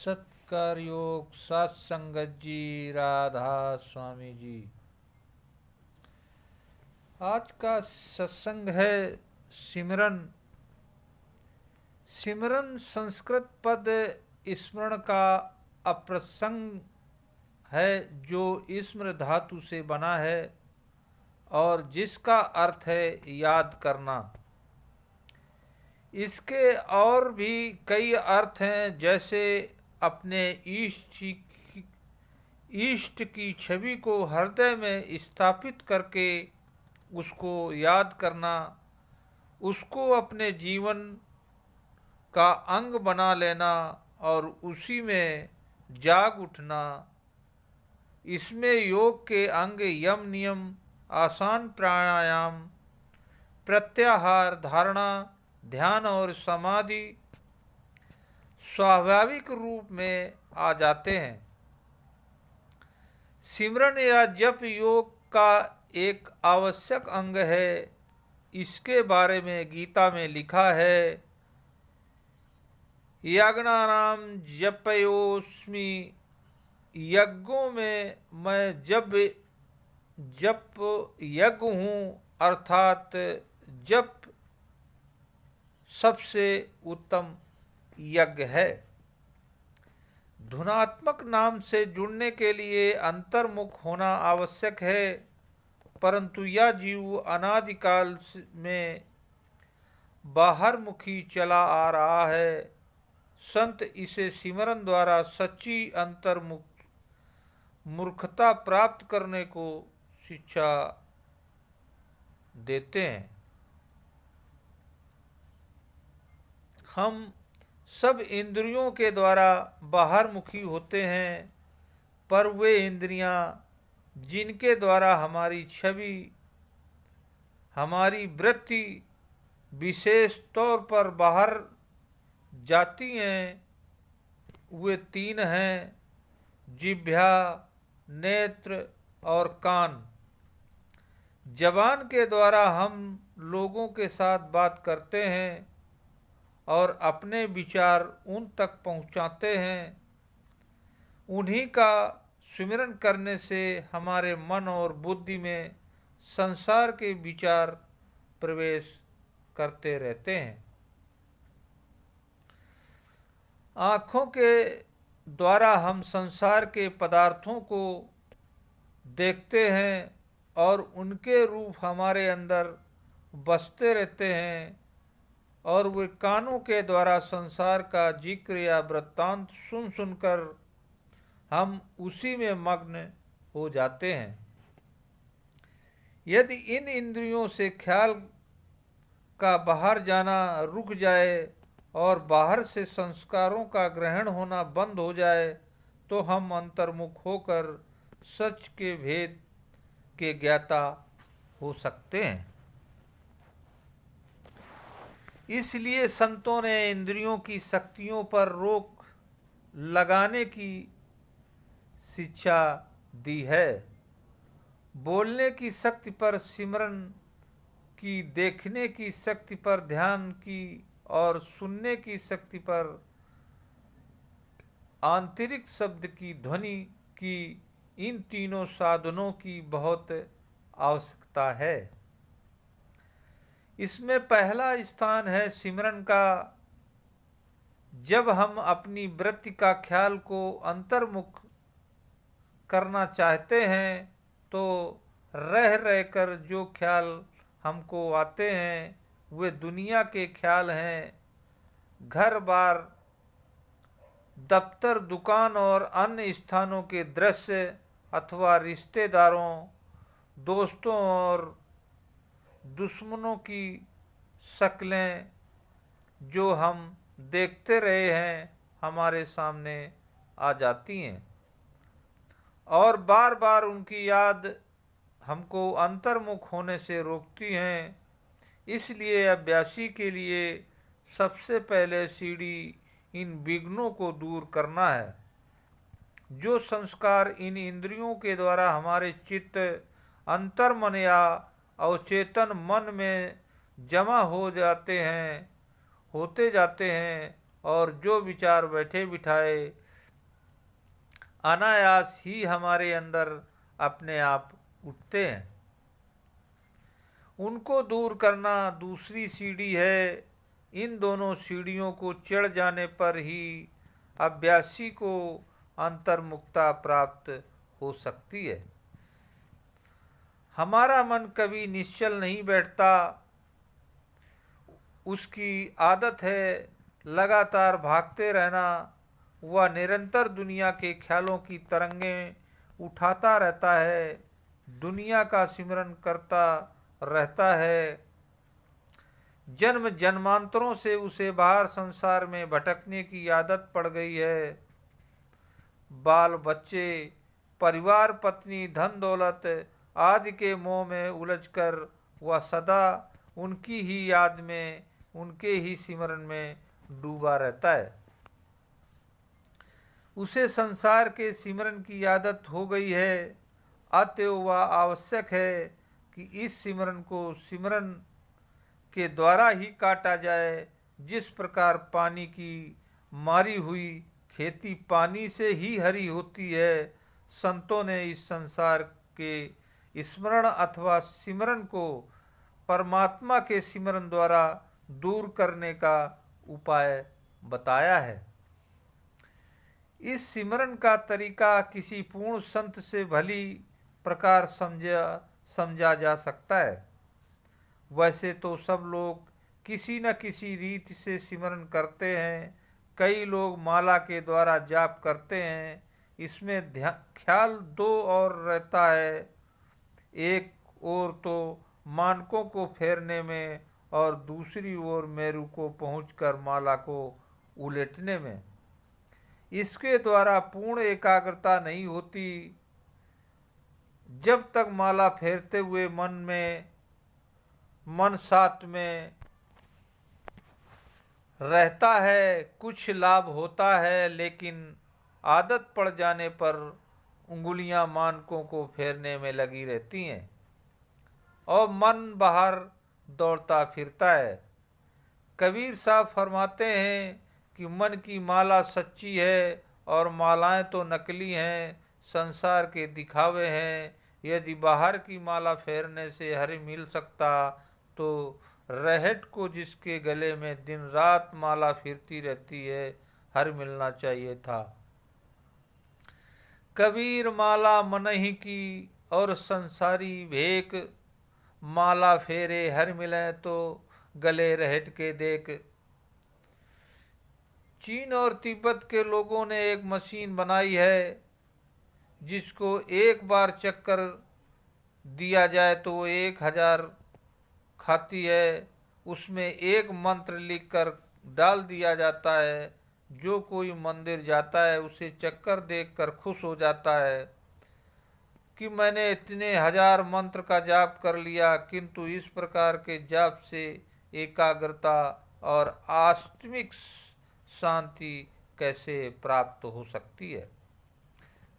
सत्कार योग सत्संगत जी, राधा स्वामी जी। आज का सत्संग है सिमरन। सिमरन संस्कृत पद स्मरण का अप्रसंग है जो स्मृ धातु से बना है और जिसका अर्थ है याद करना। इसके और भी कई अर्थ हैं, जैसे अपने इष्ट की छवि को हृदय में स्थापित करके उसको याद करना, उसको अपने जीवन का अंग बना लेना और उसी में जाग उठना। इसमें योग के अंग यम नियम, आसान प्राणायाम, प्रत्याहार, धारणा, ध्यान और समाधि स्वाभाविक रूप में आ जाते हैं। सिमरन या जप योग का एक आवश्यक अंग है। इसके बारे में गीता में लिखा है, यज्ञानाम जपयोस्मि, यज्ञों में मैं जप यज्ञ हूँ, अर्थात जप सबसे उत्तम यज्ञ है। धुनात्मक नाम से जुड़ने के लिए अंतर्मुख होना आवश्यक है, परंतु यह जीव अनादिकाल में बाहरमुखी चला आ रहा है। संत इसे सिमरन द्वारा सच्ची मूर्खता प्राप्त करने को शिक्षा देते हैं। हम सब इंद्रियों के द्वारा बाहरमुखी होते हैं, पर वे इंद्रियां जिनके द्वारा हमारी छवि, हमारी वृत्ति विशेष तौर पर बाहर जाती हैं, वे तीन हैं, जिह्वा, नेत्र और कान। जबान के द्वारा हम लोगों के साथ बात करते हैं और अपने विचार उन तक पहुंचाते हैं। उन्हीं का सुमिरन करने से हमारे मन और बुद्धि में संसार के विचार प्रवेश करते रहते हैं। आँखों के द्वारा हम संसार के पदार्थों को देखते हैं और उनके रूप हमारे अंदर बसते रहते हैं, और वे कानों के द्वारा संसार का जिक्र या वृत्तांत सुन सुनकर हम उसी में मग्न हो जाते हैं। यदि इन इंद्रियों से ख्याल का बाहर जाना रुक जाए और बाहर से संस्कारों का ग्रहण होना बंद हो जाए, तो हम अंतर्मुख होकर सच के भेद के ज्ञाता हो सकते हैं। इसलिए संतों ने इंद्रियों की शक्तियों पर रोक लगाने की शिक्षा दी है। बोलने की शक्ति पर सिमरन की, देखने की शक्ति पर ध्यान की और सुनने की शक्ति पर आंतरिक शब्द की ध्वनि की, इन तीनों साधनों की बहुत आवश्यकता है। इसमें पहला स्थान है सिमरन का। जब हम अपनी वृत्ति का ख्याल को अंतर्मुख करना चाहते हैं, तो रह रहकर जो ख्याल हमको आते हैं वे दुनिया के ख्याल हैं। घर बार, दफ्तर, दुकान और अन्य स्थानों के दृश्य अथवा रिश्तेदारों, दोस्तों और दुश्मनों की शक्लें जो हम देखते रहे हैं हमारे सामने आ जाती हैं और बार बार उनकी याद हमको अंतर्मुख होने से रोकती हैं। इसलिए अभ्यासी के लिए सबसे पहले सीढ़ी इन विघ्नों को दूर करना है। जो संस्कार इन इंद्रियों के द्वारा हमारे चित्त, अंतर्मन या अवचेतन मन में जमा होते जाते हैं और जो विचार बैठे बिठाए अनायास ही हमारे अंदर अपने आप उठते हैं। उनको दूर करना दूसरी सीढ़ी है। इन दोनों सीढ़ियों को चढ़ जाने पर ही अभ्यासी को अंतर्मुक्ता प्राप्त हो सकती है। हमारा मन कभी निश्चल नहीं बैठता। उसकी आदत है लगातार भागते रहना। वह निरंतर दुनिया के ख्यालों की तरंगें उठाता रहता है, दुनिया का सिमरन करता रहता है। जन्म जन्मांतरों से उसे बाहर संसार में भटकने की आदत पड़ गई है। बाल बच्चे, परिवार, पत्नी, धन दौलत आदि के मोह में उलझकर वह सदा उनकी ही याद में, उनके ही सिमरन में डूबा रहता है। उसे संसार के सिमरन की आदत हो गई है। अतएव वह आवश्यक है कि इस सिमरन को सिमरन के द्वारा ही काटा जाए। जिस प्रकार पानी की मारी हुई खेती पानी से ही हरी होती है, संतों ने इस संसार के स्मरण अथवा सिमरन को परमात्मा के सिमरन द्वारा दूर करने का उपाय बताया है। इस सिमरन का तरीका किसी पूर्ण संत से भली प्रकार समझा जा सकता है। वैसे तो सब लोग किसी न किसी रीति से सिमरन करते हैं। कई लोग माला के द्वारा जाप करते हैं। इसमें ख्याल दो और रहता है। एक ओर तो मानकों को फेरने में और दूसरी ओर मेरु को पहुंचकर माला को उलटने में। इसके द्वारा पूर्ण एकाग्रता नहीं होती। जब तक माला फेरते हुए मन साथ में रहता है, कुछ लाभ होता है, लेकिन आदत पड़ जाने पर उंगलियां मानकों को फेरने में लगी रहती हैं और मन बाहर दौड़ता फिरता है। कबीर साहब फरमाते हैं कि मन की माला सच्ची है और मालाएं तो नकली हैं, संसार के दिखावे हैं। यदि बाहर की माला फेरने से हरि मिल सकता तो रहट को, जिसके गले में दिन रात माला फिरती रहती है, हर मिलना चाहिए था। कबीर माला मनहि की और संसारी भेक, माला फेरे हर मिले तो गले रहट के देख। चीन और तिब्बत के लोगों ने एक मशीन बनाई है जिसको एक बार चक्कर दिया जाए तो वो 1000 खाती है। उसमें एक मंत्र लिखकर डाल दिया जाता है। जो कोई मंदिर जाता है उसे चक्कर देखकर खुश हो जाता है कि मैंने इतने 1000 मंत्र का जाप कर लिया। किंतु इस प्रकार के जाप से एकाग्रता और आत्मिक शांति कैसे प्राप्त हो सकती है।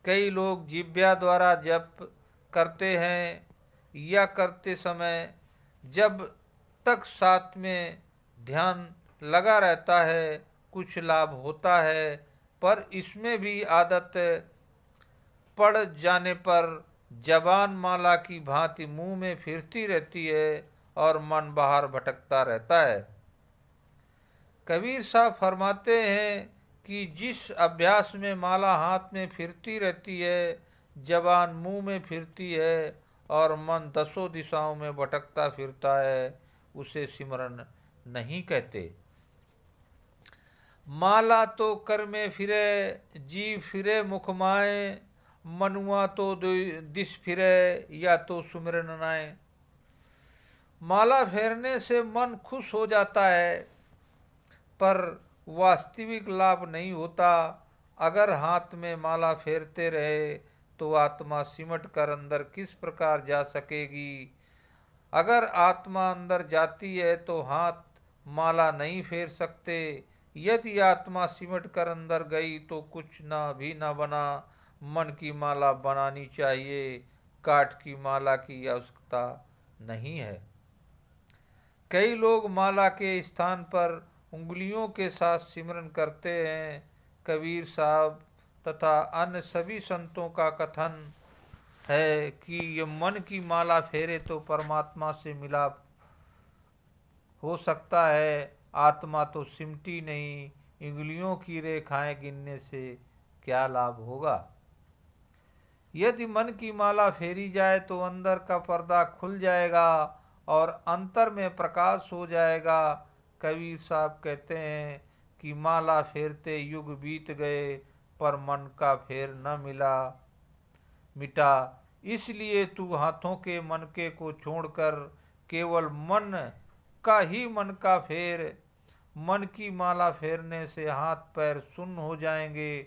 कई लोग जिह्वा द्वारा जप करते हैं या करते समय जब तक साथ में ध्यान लगा रहता है कुछ लाभ होता है, पर इसमें भी आदत पड़ जाने पर जबान माला की भांति मुंह में फिरती रहती है और मन बाहर भटकता रहता है। कबीर साहब फरमाते हैं कि जिस अभ्यास में माला हाथ में फिरती रहती है, जबान मुंह में फिरती है और मन 10 दिशाओं में भटकता फिरता है, उसे सिमरन नहीं कहते। माला तो कर में फिरे, जीव फिरे मुख माए, मनुआ तो दिस फिरे या तो सुमिरन नाए। माला फेरने से मन खुश हो जाता है पर वास्तविक लाभ नहीं होता। अगर हाथ में माला फेरते रहे तो आत्मा सिमट कर अंदर किस प्रकार जा सकेगी। अगर आत्मा अंदर जाती है तो हाथ माला नहीं फेर सकते। यदि आत्मा सिमट कर अंदर गई तो कुछ भी ना बना। मन की माला बनानी चाहिए, काठ की माला की आवश्यकता नहीं है। कई लोग माला के स्थान पर उंगलियों के साथ सिमरन करते हैं। कबीर साहब तथा अन्य सभी संतों का कथन है कि ये मन की माला फेरे तो परमात्मा से मिलाप हो सकता है, आत्मा तो सिमटी नहीं, इंगलियों की रेखाएं गिनने से क्या लाभ होगा। यदि मन की माला फेरी जाए तो अंदर का पर्दा खुल जाएगा और अंतर में प्रकाश हो जाएगा। कबीर साहब कहते हैं कि माला फेरते युग बीत गए, पर मन का फेर न मिटा। इसलिए तू हाथों के मनके को छोड़कर केवल मन का फेर। मन की माला फेरने से हाथ पैर सुन्न हो जाएंगे,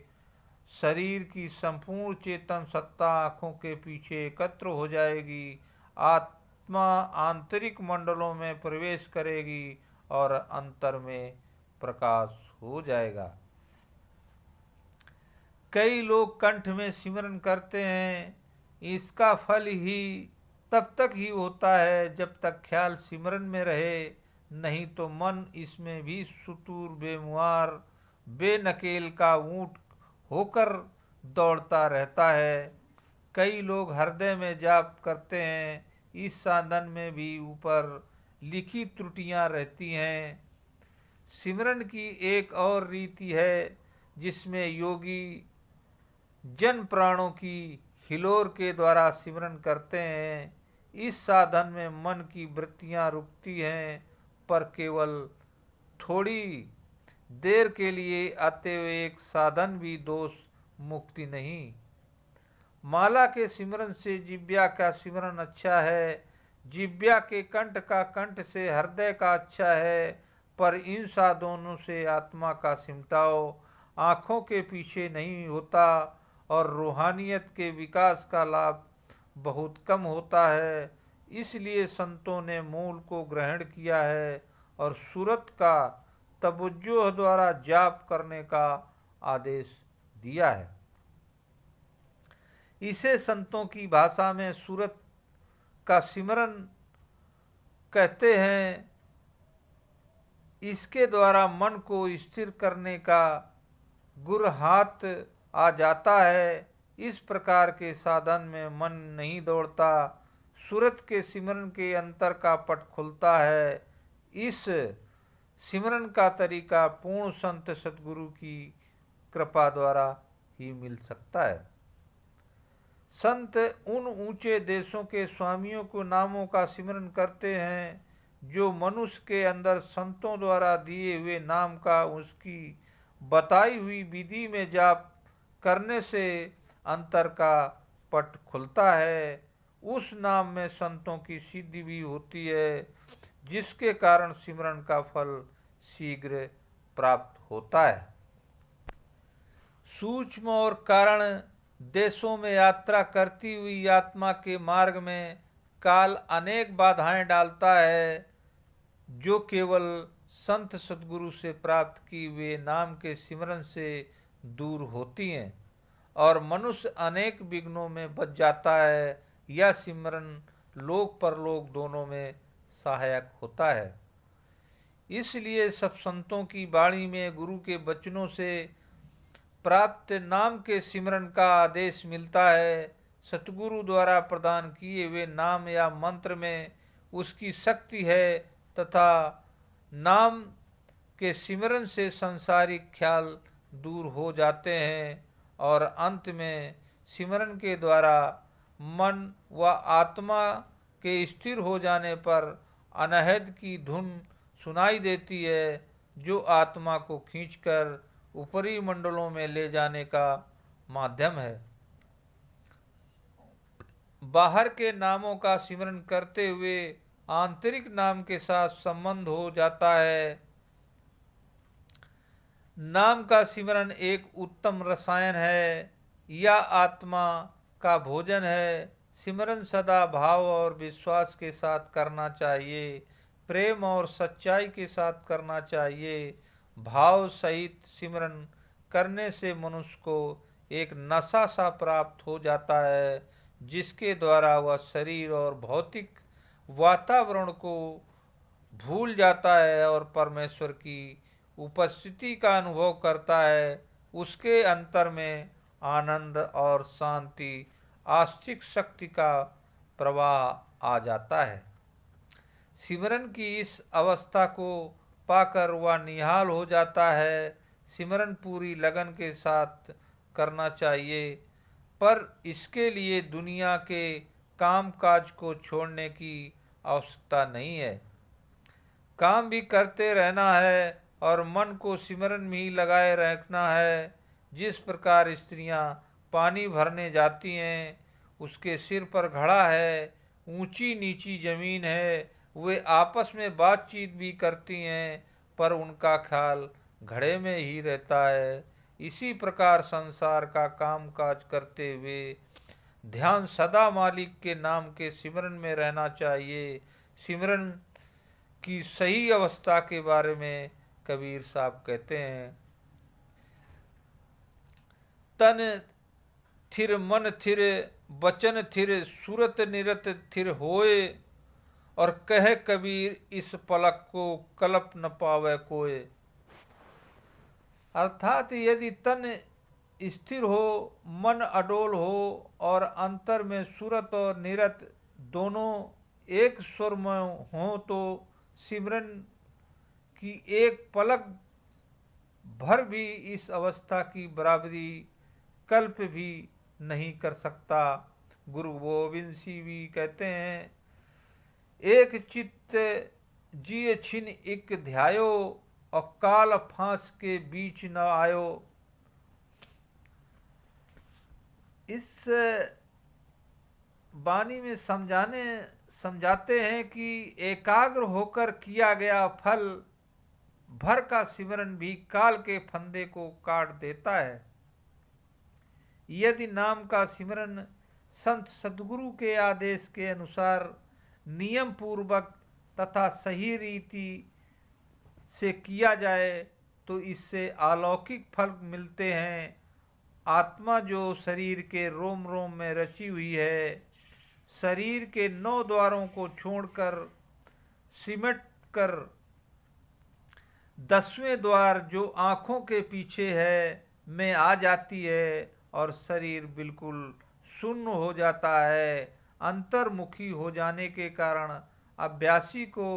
शरीर की संपूर्ण चेतन सत्ता आंखों के पीछे एकत्र हो जाएगी, आत्मा आंतरिक मंडलों में प्रवेश करेगी और अंतर में प्रकाश हो जाएगा। कई लोग कंठ में सिमरन करते हैं, इसका फल ही तब तक ही होता है जब तक ख्याल सिमरन में रहे, नहीं तो मन इसमें भी सुतूर बेमुआर बेनकेल का ऊंट होकर दौड़ता रहता है। कई लोग हृदय में जाप करते हैं, इस साधन में भी ऊपर लिखी त्रुटियां रहती हैं। सिमरन की एक और रीति है जिसमें योगी जन प्राणों की हिलोर के द्वारा सिमरन करते हैं। इस साधन में मन की वृत्तियां रुकती हैं, पर केवल थोड़ी देर के लिए, अतएव एक साधन भी दोष मुक्ति नहीं। माला के सिमरन से जिब्या का सिमरन अच्छा है, जिब्या के कंठ का कंठ से हृदय का अच्छा है, पर इन साधनों से आत्मा का सिमटाओ आंखों के पीछे नहीं होता और रूहानियत के विकास का लाभ बहुत कम होता है। इसलिए संतों ने मूल को ग्रहण किया है और सूरत का तवज्जो द्वारा जाप करने का आदेश दिया है। इसे संतों की भाषा में सूरत का सिमरन कहते हैं। इसके द्वारा मन को स्थिर करने का गुर हाथ आ जाता है। इस प्रकार के साधन में मन नहीं दौड़ता, सूरत के सिमरन के अंतर का पट खुलता है। इस सिमरन का तरीका पूर्ण संत सतगुरु की कृपा द्वारा ही मिल सकता है। संत उन ऊंचे देशों के स्वामियों को नामों का सिमरन करते हैं जो मनुष्य के अंदर संतों द्वारा दिए हुए नाम का उसकी बताई हुई विधि में जाप करने से अंतर का पट खुलता है। उस नाम में संतों की सिद्धि भी होती है, जिसके कारण सिमरन का फल शीघ्र प्राप्त होता है। सूक्ष्म और कारण देशों में यात्रा करती हुई आत्मा के मार्ग में काल अनेक बाधाएं डालता है, जो केवल संत सद्गुरु से प्राप्त किए हुए नाम के सिमरन से दूर होती हैं और मनुष्य अनेक विघ्नों में बच जाता है। यह सिमरन लोक परलोक दोनों में सहायक होता है। इसलिए सब संतों की वाणी में गुरु के वचनों से प्राप्त नाम के सिमरन का आदेश मिलता है। सतगुरु द्वारा प्रदान किए हुए नाम या मंत्र में उसकी शक्ति है तथा नाम के सिमरन से सांसारिक ख्याल दूर हो जाते हैं और अंत में सिमरन के द्वारा मन व आत्मा के स्थिर हो जाने पर अनहद की धुन सुनाई देती है, जो आत्मा को खींचकर ऊपरी मंडलों में ले जाने का माध्यम है। बाहर के नामों का सिमरन करते हुए आंतरिक नाम के साथ संबंध हो जाता है। नाम का सिमरन एक उत्तम रसायन है या आत्मा का भोजन है। सिमरन सदा भाव और विश्वास के साथ करना चाहिए, प्रेम और सच्चाई के साथ करना चाहिए। भाव सहित सिमरन करने से मनुष्य को एक नशा सा प्राप्त हो जाता है, जिसके द्वारा वह शरीर और भौतिक वातावरण को भूल जाता है और परमेश्वर की उपस्थिति का अनुभव करता है। उसके अंतर में आनंद और शांति, आस्तिक शक्ति का प्रवाह आ जाता है। सिमरन की इस अवस्था को पाकर वह निहाल हो जाता है। सिमरन पूरी लगन के साथ करना चाहिए, पर इसके लिए दुनिया के काम काज को छोड़ने की आवश्यकता नहीं है। काम भी करते रहना है और मन को सिमरन में ही लगाए रखना है। जिस प्रकार स्त्रियां पानी भरने जाती हैं, उसके सिर पर घड़ा है, ऊंची नीची जमीन है, वे आपस में बातचीत भी करती हैं, पर उनका ख्याल घड़े में ही रहता है। इसी प्रकार संसार का काम काज करते हुए ध्यान सदा मालिक के नाम के सिमरन में रहना चाहिए। सिमरन की सही अवस्था के बारे में कबीर साहब कहते हैं, तन थिर मन थिर बचन थिर सूरत निरत थिर होए, और कह कबीर इस पलक को कल्प न पावे कोय। अर्थात यदि तन स्थिर हो, मन अडोल हो और अंतर में सूरत और निरत दोनों एक स्वर में हो, तो सिमरन की एक पलक भर भी इस अवस्था की बराबरी कल्प भी नहीं कर सकता। गुरु गोविंद सिंह भी कहते हैं, एक चित्त जिय छिन एक ध्यायो, और काल फांस के बीच न आयो। इस वाणी में समझाते हैं कि एकाग्र होकर किया गया फल भर का सिमरन भी काल के फंदे को काट देता है। यदि नाम का सिमरन संत सद्गुरु के आदेश के अनुसार नियम पूर्वक तथा सही रीति से किया जाए, तो इससे अलौकिक फल मिलते हैं। आत्मा जो शरीर के रोम रोम में रची हुई है, शरीर के 9 द्वारों को छोड़कर सिमट कर 10वें द्वार जो आँखों के पीछे है में आ जाती है, और शरीर बिल्कुल शून्य हो जाता है। अंतर्मुखी हो जाने के कारण अभ्यासी को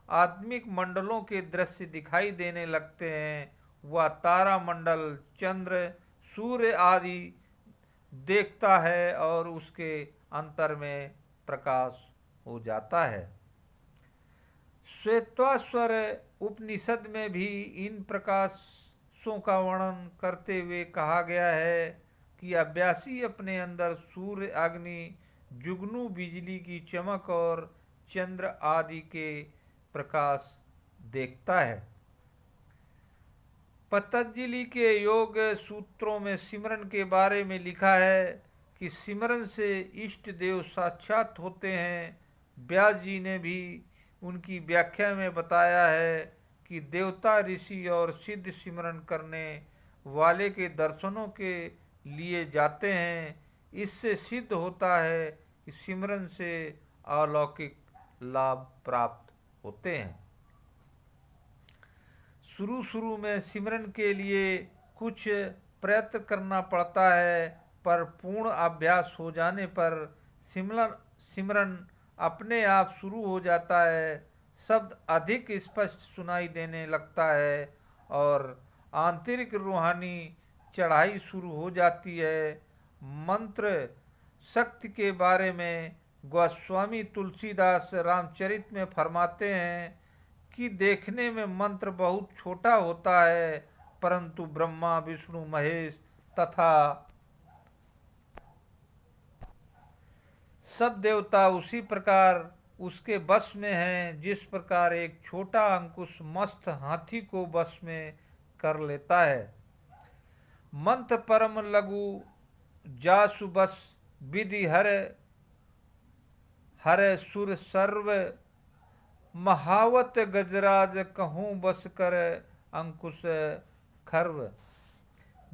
आत्मिक मंडलों के दृश्य दिखाई देने लगते हैं। वह तारा मंडल, चंद्र, सूर्य आदि देखता है और उसके अंतर में प्रकाश हो जाता है। श्वेताश्वर उपनिषद में भी इन प्रकाशों का वर्णन करते हुए कहा गया है कि अभ्यासी अपने अंदर सूर्य, अग्नि, जुगनू, बिजली की चमक और चंद्र आदि के प्रकाश देखता है। पतंजलि के योग सूत्रों में सिमरन के बारे में लिखा है कि सिमरन से इष्ट देव साक्षात होते हैं। व्यास जी ने भी उनकी व्याख्या में बताया है कि देवता, ऋषि और सिद्ध सिमरन करने वाले के दर्शनों के लिए जाते हैं। इससे सिद्ध होता है कि सिमरन से अलौकिक लाभ प्राप्त होते हैं। शुरू में सिमरन के लिए कुछ प्रयत्न करना पड़ता है, पर पूर्ण अभ्यास हो जाने पर सिमरन अपने आप शुरू हो जाता है। शब्द अधिक स्पष्ट सुनाई देने लगता है और आंतरिक रूहानी चढ़ाई शुरू हो जाती है। मंत्र शक्ति के बारे में गोस्वामी तुलसीदास रामचरित में फरमाते हैं कि देखने में मंत्र बहुत छोटा होता है, परंतु ब्रह्मा, विष्णु, महेश तथा सब देवता उसी प्रकार उसके वश में हैं, जिस प्रकार एक छोटा अंकुश मस्त हाथी को वश में कर लेता है। मंत्र परम लघु जासु बस विधि हर सुर सर्व, महावत गजराज कहूँ बस कर अंकुश खर्व।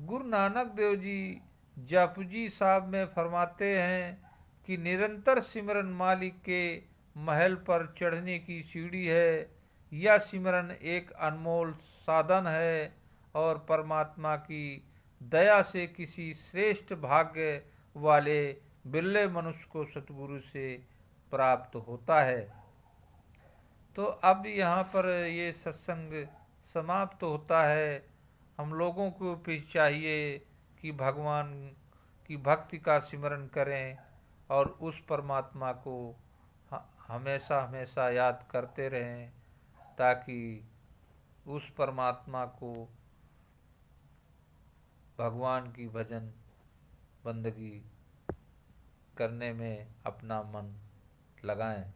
गुरु नानक देव जी जपजी साहब में फरमाते हैं कि निरंतर सिमरन मालिक के महल पर चढ़ने की सीढ़ी है। यह सिमरन एक अनमोल साधन है और परमात्मा की दया से किसी श्रेष्ठ भाग्य वाले बिरले मनुष्य को सतगुरु से प्राप्त होता है। तो अब यहाँ पर ये सत्संग समाप्त होता है। हम लोगों को भी चाहिए कि भगवान की भक्ति का सिमरन करें और उस परमात्मा को हमेशा हमेशा याद करते रहें, ताकि उस परमात्मा को भगवान की भजन बंदगी करने में अपना मन लगाएं।